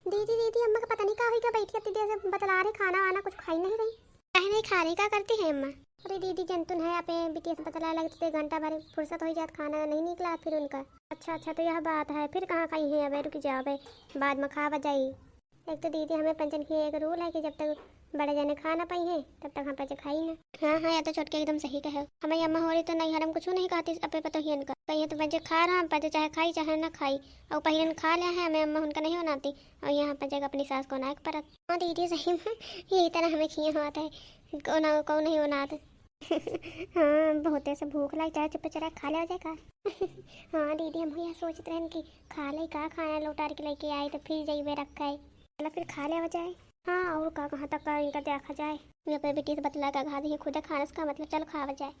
दीदी दीदी अम्मा का पता नहीं कहाँ हुई, क्या बैठी इतनी देर से बतला रहे, खाना वाना कुछ खाई नहीं रही। कहे नहीं खा रही, क्या करती है अम्मा? अरे दीदी जंतुन है आप बिटिया से बतला लगते घंटा भर फुर्सत हो जात, खाना नहीं निकला फिर उनका। अच्छा अच्छा तो यह बात है, फिर कहाँ खाई है? अब रुक जाओ भाई, बाद में खा बजाई। एक तो दीदी हमें पंचन की एक रूल है कि जब तक बड़े जने खा ना पाई है तब तक हम पैसे खाई ना। हाँ हाँ, या तो छोटके एकदम सही कहे, हमें अम्मा हो रही तो नहीं हरम कुछ नहीं खाती अपने पता ही इनका कहीं तो पंचे खा रहा हम पैसे चाहे खाई चाहे ना खाई, और पहले खा लिया है हमें अम्मा उनका नहीं बनाती, और यहाँ पंचे अपनी सास को नाक पर। हाँ दीदी सही में यही तरह हमें खिए होता है, कौन नहीं होना आता। हाँ बहुत ऐसे भूख लग जाए चुप चरा खा लिया जाएगा। हाँ दीदी हम यह सोचते हैं कि खा ले का खाना लौटार के लेके आए तो फिर जाइए रखा है, चलो फिर खा लिया जाए। हाँ और का कहाँ तक का इनका देखा जाए, मैं अपने बेटी से बतला का खा दी खुद खाना का मतलब चलो खा जाए।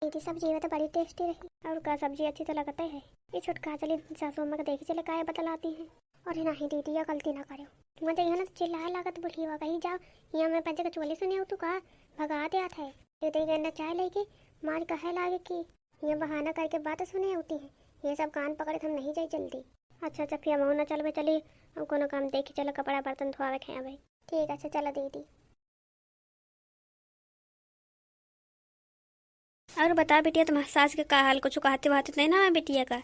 दीदी सब्जी में तो बड़ी टेस्टी रही, और का सब्जी अच्छी तो लगता है। ये छुटका चली सासू अम्मा को देख चले काय बतलाती हैं। अरे नहीं दीदी यह गलती ना करो, मैं देखा ना चिल्लाए लागत बुढ़ी हुआ कहीं जाओ, यहाँ मैं पंचे का चोली सुने हो तू कहा भगा दे आता है, ये चाय लेके मार कहे लागे कि ये बहाना करके बातें सुने होती है, ये सब कान पकड़े हम नहीं जाए जल्दी। अच्छा अच्छा फिर हम ना चल भाई चलिए, हम कोनो काम देखी चलो कपड़ा बर्तन धोआवे खाए भाई। ठीक है अच्छा चलो दीदी। और बता बेटिया तुम्हारी सास के का हाल, कुछ कहते वहाते नहीं ना बेटिया का?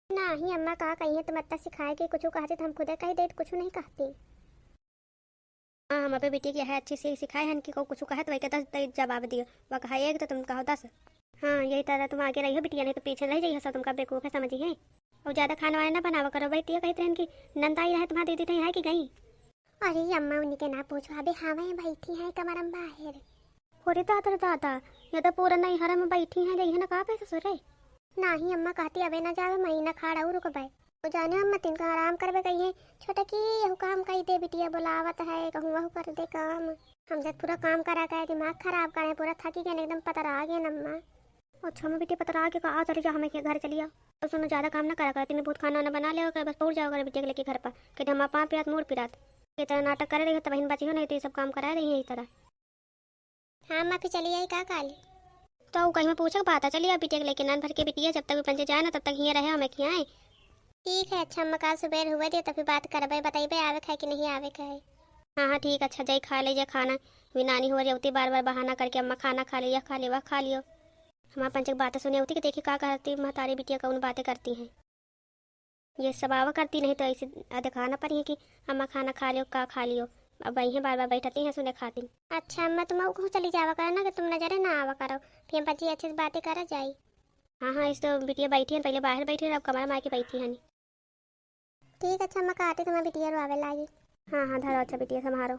नहीं अम्मा कहा कही है तुम अत्ता सिखाए कि कुछ कहते तो हम खुद कही दे कुछ नहीं कहती। हाँ हम अपने बेटिया की है अच्छी से सिखाए हैं कि कुछ कहे तो वही कहता जवाब दियो, वह कहा एक तो तुम कहो 10। हाँ यही तरह तुम आगे रही हो बेटिया, नहीं तो पीछे रह जाइए, सब तुमका बेवकूफ़ है समझी है। और ज़्यादा खाना वाना ना बनावा करो बेटिया, कहते हैं कि नंदाई रहे तुम्हारी दीदी नहीं है कि गई। अरे अम्मा उन्हीं के ना पूछो, अभी हाँ वहीं बैठी है कमरम बाहर। अरे दादा दादा, ये तो पूरा नहीं हरा में बैठी है, गई है ना कहाँ पे ससुर है? नहीं अम्मा कहती अबे ना जावे महीना खाड़ा रुक भाई, तो जाने अम्मा तिनका आराम करवे गई है, छोटा की यहू काम कही दे बिटिया बुलावत है कहूँ वहू कर दे काम, हमसे पूरा काम करा कर दिमाग खराब करे पूरा थकी गए एकदम पतर आ गए अम्मा। अच्छा मैं बेटी पता के कहा चली जा, हमें घर चलिए और सुनो ज़्यादा काम ना करा कर, बहुत खाना ना बना ले बस पहुँच जाओ बेटे के लेके घर पर, कहते हम पाँव पिरात मोड़ पिरात ये तरह नाटक कर रही हो, तब बहन बची हो नहीं तो ये सब काम करा रही है इस तरह। हाँ अम्मा फिर चली आई का काली? तो कहीं मैं पूछा बात चलिए बेटिया के लेके नान भर के बेटिया जब तक पंचे जाए ना तब तक यहाँ रहे हमें खियाए। ठीक है अच्छा अम्मा कल सुबह हुए दे तो फिर बात करबे बताइबे आवे खाए कि नहीं आवे खाए। हाँ हाँ ठीक अच्छा जाई खा लीजिए खाना, भी नानी हो रही होती बार बार बहाना करके अम्मा खाना खा लिया खा लिया खा लियो, हमारे पंचक बातें सुनी होती कि देखिए क्या करती महतारी बिटिया कौन बातें करती हैं, ये सब आवा करती नहीं तो ऐसे दिखाना पड़ी है कि अम्मा खाना खा लियो का खा लियो, अब वही बार बार बैठती हैं सुने खाती। अच्छा अम्मा तुम कहूँ चली जावा करो ना कि तुम नजरे ना आवा करो, फिर हम बच्ची अच्छे से बातें करा जाई। हाँ हाँ इस तो बिटिया बैठी है, पहले बाहर बैठी है अब कमरा में आके बैठी है। ठीक अच्छा अम्मा कहती तुम्हें बिटिया रोवे लागी। हाँ हाँ धरो अच्छा बिटिया संभारो,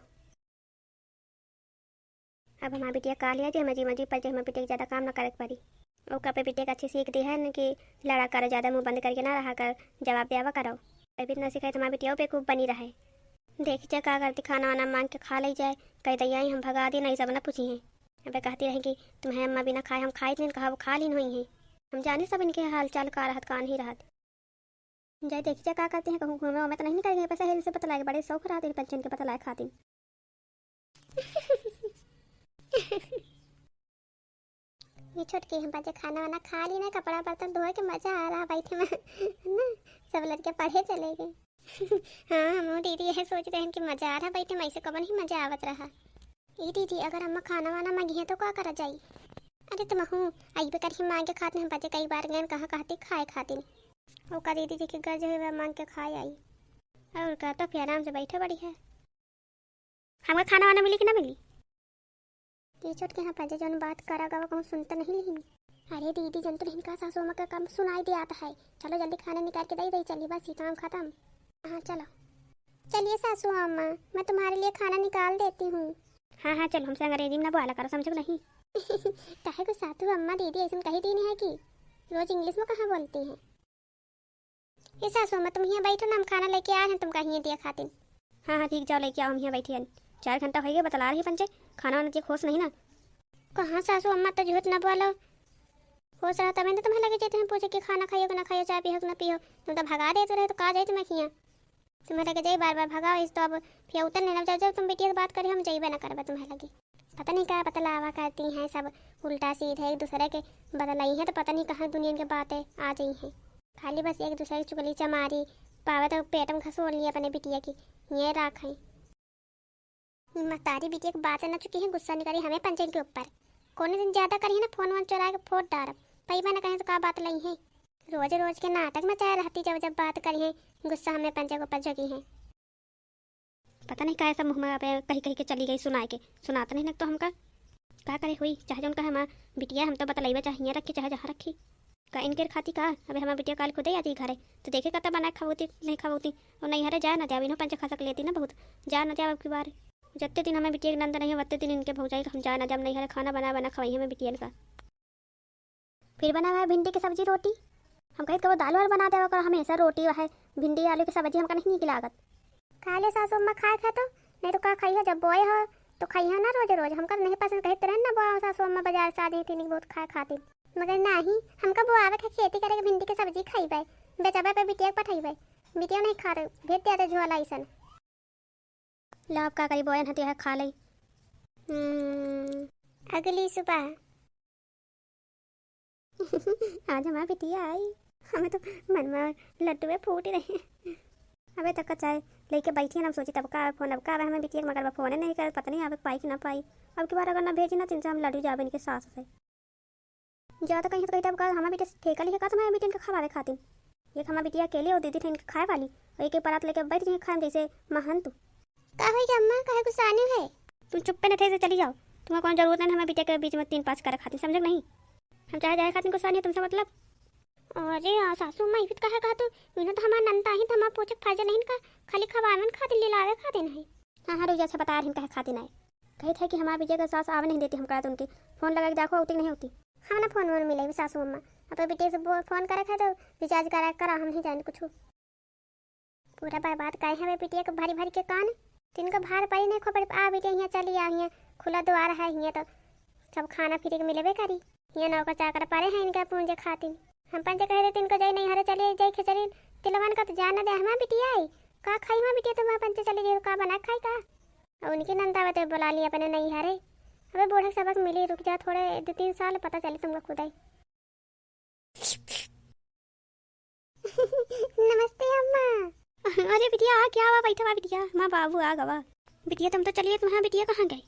अब हमारी बिटिया का लिया जी हमें जी मजी पर हमें बिटिया ज़्यादा काम ना करे पड़ी, और कपे बिटिया का अच्छी सीख दी है न कि लड़ा करो ज़्यादा मुँह बंद करके ना रहा कर, जवाब दिया करो, अभी ना सिखाए तुम्हारी बिटिया बेवकूफ़ बनी रहे। देख जा क्या करती खाना वाना मांग के खा ले जाए, कह दैया हम भगा दी नहीं सब ना पूछी हैं, अब कहती रहेगी तुम्हें अम्मा बिना खाए हम खाई लें, कहा वो खा लीन हुई हैं, हम जाने सब इनके हाल चाल का रहत कान ही रहत। जाए देखी जा क्या करते हैं, कहूँ घूमे मैं तो नहीं निकलेंगे पैसा हिल से पता लाए बड़े शौक रहते हैं पंचन के पता लाए खाती। ये छोटकी हम बच्चे खाना वाना खा ली ना कपड़ा बर्तन धोए के मजा आ रहा बैठे में ना, सब लड़के पढ़े चले गए। हाँ हम दीदी यह सोच रहे हैं कि मजा आ रहा बैठे में, ऐसे कबन ही मजा आवत रहा। ये दीदी अगर अम्मा खाना वाना मांगी है तो क्या करा जाई? अरे तुम हूँ आई भी कर ही मांगे खाते हैं बच्चे कई बार गए कहाँ कहती खाए खाती और का दीदी जी की गर्ज हुई वह मांग के खाए आई, और का तो फिर आराम से बैठे बड़ी है। हमें खाना वाना मिली कि ना मिली? ये छोट के यहाँ पंजे जन बात करा गवा कहूँ सुनते नहीं लिहिन। अरे दीदी जन तो इनका सासू माँ का काम सुनाई दे आता है, चलो जल्दी खाना निकाल के दे दे चलिए बस ये काम खत्म। हाँ चलो चलिए सासू अम्मा मैं तुम्हारे लिए खाना निकाल देती हूँ। हाँ हाँ चलो हमसे अंग्रेजी में ना बोला करो समझो नहीं। काहे को सासू अम्मा दीदी ऐसा कही दी नहीं है कि रोज इंग्लिश में कहाँ बोलती हैं। ये सासू अम्मा तुम यहाँ बैठो ना हम खाना लेके आए हैं तुम कहीं दिया खाती। हाँ हाँ ठीक जाओ लेके आओ, हम यहाँ बैठे हैं 4 घंटा हो गया बतला रही पंचे खाना वाना खोस नहीं ना। कहाँ सासू अम्मा तो झूठ ना बोलो, हो सका तब तो तुम्हें लगे जाते हैं पूछे कि खाना खाइयो कि ना खाइयो चाय पियो कि ना पियो, तुम तो भगा देते रहे तो कहा जाए तुम्हें खिया तुम्हें लगे जाए बार बार भगाओ इस तो अब फिर उतर नहीं ना जब तुम बेटी से बात करी हम जाइए ना करवा तुम्हें लगी पता नहीं क्या बतलावा करती हैं सब उल्टा सीधा एक दूसरे के बदलाई हैं तो पता नहीं कहाँ दुनिया की बातें आ गई हैं। खाली बस एक दूसरे की चुगली चमारी पावे तो पेटम खसोल ली अपने बिटिया की ये राखें। मतारी बिटिया की बात न चुकी है, गुस्सा नहीं करी हमें पंचन के ऊपर। कौन दिन ज्यादा करी है ना, फोन वन चुरा के फोड़ डारब। पैबा न कहें तो का बात नहीं है, रोज रोज के नाटक मचाए रहती जब जब बात करी है, गुस्सा हमें पंचन के ऊपर जगी है। पता नहीं क्या सब मुँह में कहीं कहीं के चली गई सुना के, सुनाता नहीं लग तो हमका का करे हुई चाहे जो उनका हमारा बिटिया हम तो बतलाइबा चाहिए रखी चाहे जहाँ रखी का इनके खाती का। अबे हमारा बिटिया काल खुदे आती घरे तो देखे कता बना खावती नहीं खावती और नहीं हरे जा न जाए इन्हों पंच खा सक लेती ना बहुत जा न जाए अब की बार जत्ते दिन हमें बिटिया नंद नहीं वत्ते दिन इनके भौजाई हम जा न जाए नहीं हरे खाना बना बना खवाई हमें बिटिया का। फिर बना हुआ है भिंडी की सब्जी रोटी, हम कहीं कब दाल वाल बना देवा कर हमेशा रोटी है भिंडी आलू की सब्जी हमका नहीं लागत। खा ले सासू अम्मा खाए खा तो नहीं तो का खाई है, जब बोए हो तो खाई है ना रोज रोज। हमका नहीं पसंद कहते रहे ना बोआ सासू अम्मा बाजार से आती थी बहुत खाए खाती, मगर नहीं हमका बोआवे के खेती करे के भिंडी की सब्जी खाई बाई बेचाबे पे बिटिया पठाई बाई बिटिया नहीं खा रहे भेज दिया था झोला ऐसा ला अब का करी बोयन हती है खा लई। अगली सुबह आज हमारी बिटिया आई, हमें तो मन में लड्डुए फूट रहे। अबे तक चाय लेके बैठी है ना, सोची तब का फोन अब का हमें बिटिया मगर फोन नहीं कर पता नहीं आवे पाई कि ना पाई। अब की बार अगर ना भेजी ना तीन से हम लड्डू जावे इनके सास से जा तो कहीं तो कहीं तब का हमारा बेटे ठेका लिखा तो मैं बेटे इनका खवावे खाती एक हमारा बिटिया अकेले और दीदी थे इनके खाए वाली और एक परात लेके बैठ गई खाए जैसे महान तू का हुई अम्मा काहे गुस्साने है। तुम चुप पे न थे से चली जाओ, तुम्हें कौन जरूरत नहीं हमारे बेटे के बीच में तीन पाँच कर खाती समझ नहीं। हम चाहे जाए खाती गुस्सा नहीं तुमसे मतलब। अरे सासू माँ हित कहा का तो इन्हों तो हमारा नंता ही हमारा पोचक फाजा नहीं का खाली खवावन खाते लावे खाते नहीं। हाँ हाँ रुझा से बता रही कहे खाती नहीं कही थे कि हमारे बेटे का सास आवे नहीं देती हम कहा तो उनकी फोन लगा के देखो होती नहीं होती। हम ना फोन वोन मिले सासू अम्मा अपने बेटे से फोन करे खा तो रिचार्ज करा हम नहीं जाने कुछ पूरा बर्बाद करे हैं बेटिया के भारी भारी के कान तिनका भार पड़ी नहीं खोपड़ आ बेटे यहाँ चली आ यहाँ खुला द्वार है यहाँ तो सब खाना फ्री के मिलेबे करी यहाँ नौकर चाकर पड़े हैं इनका पूंजे खाती हम पंजे कह रहे इनको जाए नहीं हरे चले जाए खिचड़ी तिलवन का तो जाना दे हमारा बिटिया आई का खाई माँ बिटिया तो पंचे चले गए का बना खाई का और उनकी नंदा तो बुला लिया अपने नहीं हरे। अबे बूढ़े सबक मिली रुक जा थोड़े 2-3 साल पता चले तुमको खुद ही। नमस्ते अम्मा। अरे बिटिया आ क्या हुआ बैठा हुआ बिटिया माँ बाबू आ गवा बिटिया तुम तो चलिए तुम्हारा बिटिया कहाँ गए।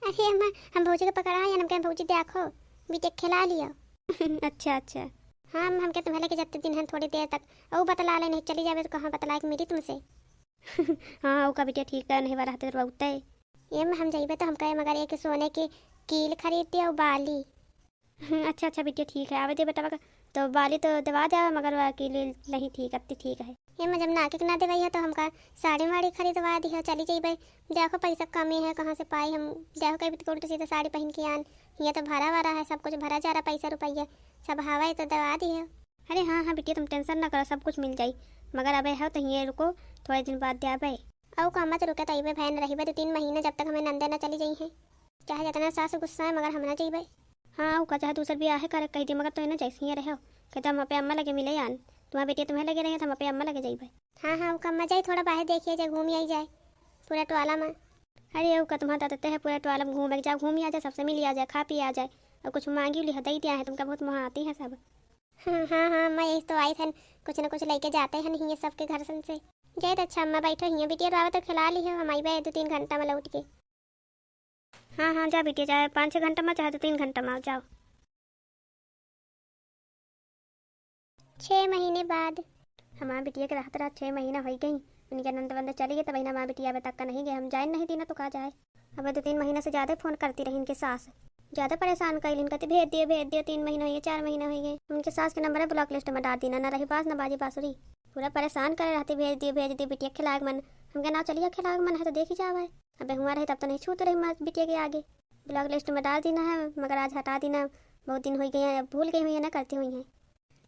अरे अम्मा हम भौजी को पकड़ा या हम भौजी देखो बिटिया खिला लिया। अच्छा अच्छा हम क्या तुम्हें लेके जाते दिन हैं थोड़ी देर तक और बतला ले नहीं चली जावे तो कहाँ बतला के मिली तुमसे। हाँ का बिटिया ठीक है नहीं रहते तो बहुत है ये हम जाइबे तो हम कहे मगर एक सोने की कील खरीदती और बाली। अच्छा अच्छा बिटिया ठीक है आवे दे बेटा तो बाली तो दवा दे मगर कील नहीं ठीक अब ठीक है। ये मैं जब नाकिक ना देवाई है तो हमका साड़ी वाड़ी खरीदवा दी है चली जाइबे देखो पैसा कमी है कहाँ से पाई हम देखो कहीं तो उल्टी सीधा साड़ी पहन के आन ये तो भरा वारा है सब कुछ भरा जा रहा पैसा रुपया सब हवा तो दवा दी है। अरे हाँ हाँ बिटिया तुम टेंशन ना करो सब कुछ मिल जाई मगर अबे है तो ये रुको थोड़े दिन बाद दे आबे और कम तो रुके तो अबे भैन रही 2-3 महीने जब तक हमें नंदे न चली जाई है चाहे जितना सास गुस्सा है मगर हम ना जाइबे। हाँ वो चाहे दूसर भी आहे कर कही दी मगर तो ना जैसे ही रहो कहते हम अपने अम्मा लगे मिले यान तुम्हारा बेटिया तुम्हें लगे रहे तो हम अपने अम्मा लगे जाइबे। हाँ हाँ कम जाए थोड़ा बाहर देखिए जाए घूम आई जाए पूरा टोला में। अरे वो का तुम्हारा देते हैं पूरा टोला में घूम जाए घूम आ जाए सबसे मिल आ जाए खा पी आ जाए और कुछ मांगी उली दे दिया है तुमका बहुत मुँह आती है सब। हाँ हाँ हाँ मैं यही तो आई थन कुछ न कुछ लेके जाते हैं नहीं सबके घर से जाए तो अच्छा अम्मा बैठो हियाँ बिटिया रावे तो खिला ली है हम आई बे 2-3 घंटा में लौट के। हाँ हाँ जा बिटिया चाहे 5-6 घंटा में चाहे 2-3 घंटा में जाओ। 6 महीने बाद हमारा बिटिया के रहते रहा 6 महीना हो गई उनके नंद बंद चली गई तब हमारा बिटिया अभी तक का नहीं गए हम जाए नहीं दी ना तो कहा जाए। अब 2-3 महीने से ज़्यादा फ़ोन करती रही इनके सास ज़्यादा परेशान कर इनका भेज दिए 3 महीने हो गए 4 महीने हो गए उनके सास के नंबर है ब्लॉक लिस्ट में डाल देना ना रही बास ना बाजी बासुरी पूरा परेशान करे रहती भेज दिए बिटिया खिलाग मन हमके ना चलिए खिलाग मन है तो देख ही जावा अब हुआ रही तब तो नहीं छूट रही बिटिया के आगे ब्लॉक लिस्ट में डाल देना है मगर आज हटा देना बहुत दिन हो गए हैं भूल गई हुई है ना करती हुई हैं।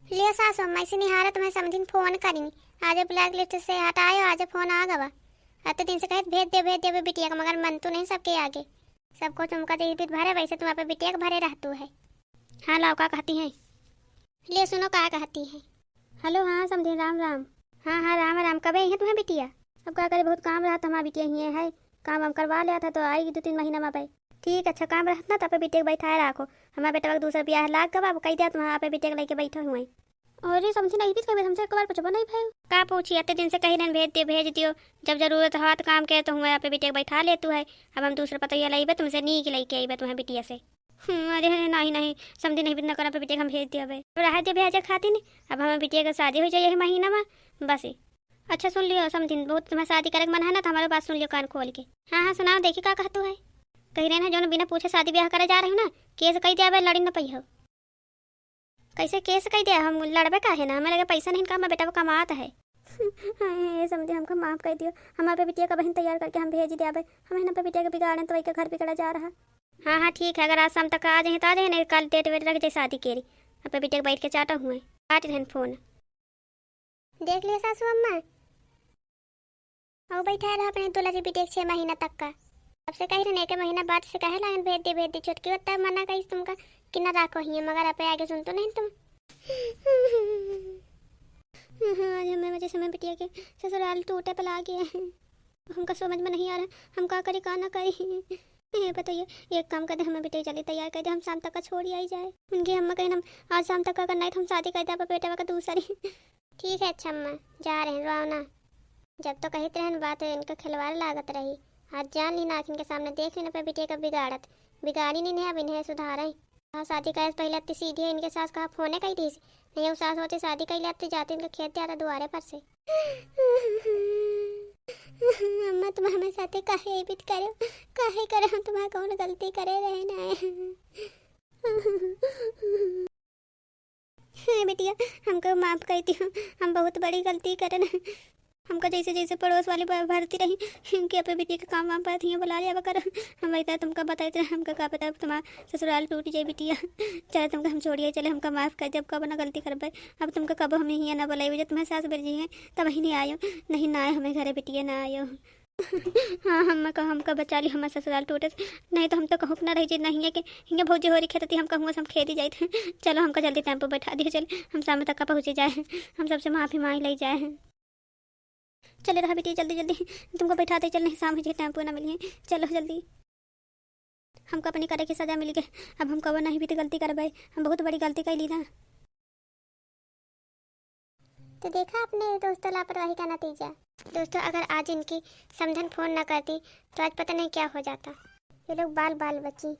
लिया सास अम्मा इसी निहारा तुम्हें समझिन फोन करी आज ब्लैक लिस्ट से हटाए आज फोन आ गवा अत दिन से कहे भेज दे बिटिया का मगर मन तो नहीं सबके आगे सबको तुमका तो भरे वैसे तुम पे बिटिया का भरे रहतू है। हाँ लाओ का कहती हैं ले सुनो क्या कहती है। हेलो हाँ समझे राम राम हाँ हाँ राम राम कब आई है तुम्हें बिटिया अब क्या करे बहुत काम रहा था हमारा बिटिया ही है काम हम करवा लिया था तो आएगी 2-3 महीना में भाई ठीक अच्छा काम रहता ना तब बेटे को बैठाए रखो हमारा बेटा दूसरा ब्याह लाग गवा कही दिया तुम्हारा पे बेटे को लेके बैठे हुए और ये समझी नहीं भी कभी हमसे एक बार पूछबो नहीं भाई। का पूछी इतने दिन से कहीं नहीं भेज दियो। जब जरूरत हो तो काम के तो हुआ यहाँ पे बिटिया बैठा ले तू है। अब हम दूसरा पता ये लाई तुमसे नहीं कि लई के आई तुम्हें बिटिया से। अरे नहीं नहीं समझी नहीं बितना करा पे बिटिया हम भेज दिया भाई। रहा दे भेजा खाती नहीं। अब हमें बिटिया का शादी हो जाए यही महीना में बस ही। अच्छा सुन लियो समझी बहुत तुम्हें शादी करे मन है ना तो हमारे बात सुन लियो कान खोल के। हाँ हाँ सुनाओ देखी का कहतू है। कही रहे ना जो बिना पूछे शादी ब्याह करे जा रहे हो ना केस कही दिया लड़ी न पई हो। कैसे केस कही दिया हम लड़बे का है ना हमें लगे पैसा नहीं इनका बेटा वो कमाता है। ये समझे हमको माफ कर दियो। हमारे बिटिया का बहन तैयार करके हम भेज दिया हमें ना पे बिटिया का बिगाड़े तो वही का घर बिगड़ा जा रहा। हाँ हाँ ठीक है अगर आज शाम तक आ जाए तो आ जाए नहीं कल डेट वेट रख जाए शादी के लिए। अब पे बिटिया बैठ के चाटा हुए काट रहे फोन। देख लिया सासू अम्मा और बैठा रहा अपने दूल्हा जी बिटिया 6 महीना तक का। अब से कही रहे 1 महीना बाद से कहे लाइन भेज दी छोटकी होता है मना कही तुमका कि ना राखो ही मगर आप आगे सुन तो नहीं तुम। आज हमें वजह से बिटिया के ससुराल टूटे पला गया है। हमका समझ में नहीं आ रहा हम का करी का ना करी। ये बताइए एक काम कर दे हमें बेटे जल्दी तैयार कर दे हम शाम तक का छोड़ आई जाए। उनकी अम्मा कहीं हम आज शाम तक का करना है तो हम शादी कर दे बेटा का दूसरी। ठीक है अच्छा अम्मा जा रहे हैं ना। जब तो कहते रहन बात इनका खिलवाड़ लागत रही आज जान ली ना इनके सामने देख लेना पे बेटे का बिगाड़त बिगाड़ी नहीं है अब इन्हें सुधारें। हाँ शादी का पहले इतनी सीधी है इनके सास कहा फोन कही थी नहीं सास होते शादी कर लेते जाते इनके खेत जाता दुआरे पर से। अम्मा तुम हमें साथे काहे बीत करो काहे करे हम तुम्हारा कौन गलती करे रहे ना बेटिया हमको माफ कर दियो हम बहुत बड़ी गलती करे ना। हमको जैसे जैसे पड़ोस वाली भरती रही इनके अपने बेटी का काम वाम पर थी बुला लिया कर हम वही तुमका बताते हमका का पता तुम्हारा ससुराल टूट जाए बिटिया। चले तुमका हम छोड़िए चले हमका माफ़ कर जब कब ना गलती कर पाए। अब तुमका कब हमें ही ना बुलाई जब तुम्हें सास बेटी हैं तब ही नहीं आयो नहीं ना आए हमें घरे बिटिया ना आयो। हाँ हमका बचा ली हमारे ससुराल टूटे नहीं तो हम तो कहूँ ना रही जी नहीं है कि हिंगे भौजी हो रही खेतती हम कहूँ हम खेती जाए थे। चलो हमका जल्दी टेम्पो बैठा दिए चल हम शाम तक का पहुँचे जाए हम सबसे माफ़ी मांग ले जाए। चले रहा बेटी जल्दी जल्दी तुमको बैठाते चल नहीं शाम मुझे टेम्पो ना मिली चलो जल्दी। हमको अपनी करे की सजा मिल गई अब हम कब नहीं भी तो गलती कर पाए हम बहुत बड़ी गलती कर ली ना। तो देखा अपने दोस्तों लापरवाही का नतीजा। दोस्तों अगर आज इनकी समझन फोन ना करती तो आज पता नहीं क्या हो जाता। ये लोग बाल बच्ची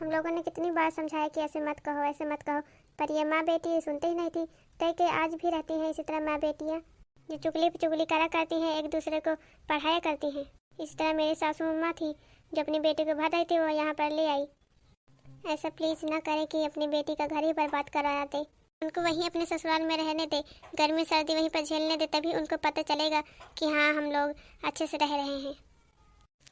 हम लोगों ने कितनी बार समझाया कि ऐसे मत कहो ऐसे मत कहो पर ये माँ बेटी सुनते ही नहीं थी। तय के आज भी रहती हैं इसी तरह माँ बेटियाँ जो चुगली पे चुगली करा करती हैं एक दूसरे को पढ़ाया करती हैं। इस तरह मेरी सासू अम्मा थी जो अपनी बेटी को भगाई थी वो यहाँ पर ले आई। ऐसा प्लीज़ ना करें कि अपनी बेटी का घर ही बर्बाद करा दे। उनको वहीं अपने ससुराल में रहने दे गर्मी सर्दी वहीं पर झेलने दे तभी उनको पता चलेगा कि हाँ हम लोग अच्छे से रह रहे हैं।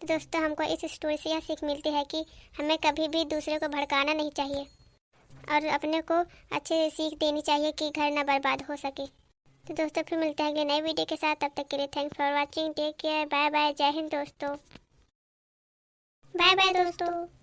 तो दोस्तों हमको इस स्टोरी से यह सीख मिलती है कि हमें कभी भी दूसरे को भड़काना नहीं चाहिए और अपने को अच्छे सीख देनी चाहिए कि घर ना बर्बाद हो सके। तो दोस्तों फिर मिलते हैं अगले नए वीडियो के साथ तब तक के लिए thanks for watching take care bye bye Jai Hind दोस्तों बाय बाय दोस्तों।